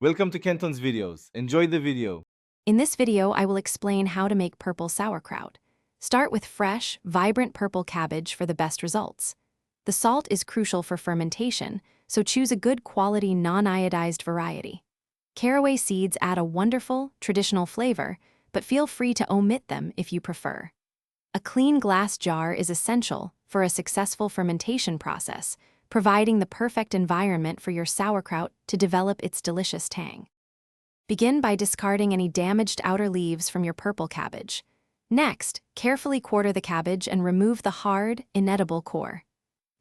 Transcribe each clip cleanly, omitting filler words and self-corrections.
Welcome to Kenton's videos. Enjoy the video. In this video, I will explain how to make purple sauerkraut. Start with fresh, vibrant purple cabbage for the best results. The salt is crucial for fermentation, so choose a good quality non-iodized variety. Caraway seeds add a wonderful, traditional flavor, but feel free to omit them if you prefer. A clean glass jar is essential for a successful fermentation process, providing the perfect environment for your sauerkraut to develop its delicious tang. Begin by discarding any damaged outer leaves from your purple cabbage. Next, carefully quarter the cabbage and remove the hard, inedible core.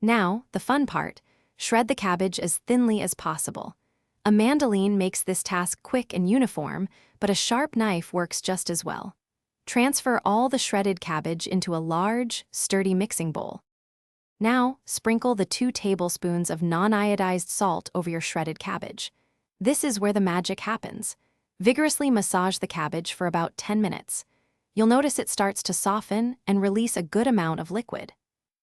Now, the fun part, shred the cabbage as thinly as possible. A mandolin makes this task quick and uniform, but a sharp knife works just as well. Transfer all the shredded cabbage into a large, sturdy mixing bowl. Now, sprinkle the 2 tablespoons of non-iodized salt over your shredded cabbage. This is where the magic happens. Vigorously massage the cabbage for about 10 minutes. You'll notice it starts to soften and release a good amount of liquid.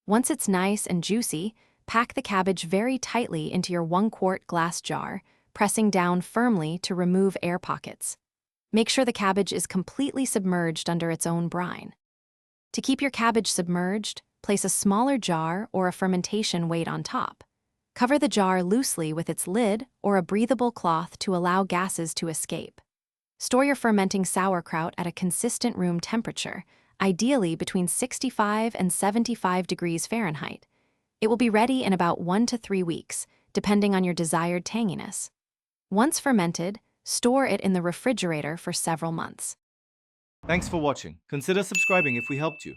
Once it's nice and juicy, pack the cabbage very tightly into your 1-quart glass jar, pressing down firmly to remove air pockets. Make sure the cabbage is completely submerged under its own brine. To keep your cabbage submerged, place a smaller jar or a fermentation weight on top. Cover the jar loosely with its lid or a breathable cloth to allow gases to escape. Store your fermenting sauerkraut at a consistent room temperature, ideally between 65 and 75 degrees Fahrenheit. It will be ready in about 1 to 3 weeks, depending on your desired tanginess. Once fermented, store it in the refrigerator for several months. Thanks for watching. Consider subscribing if we helped you.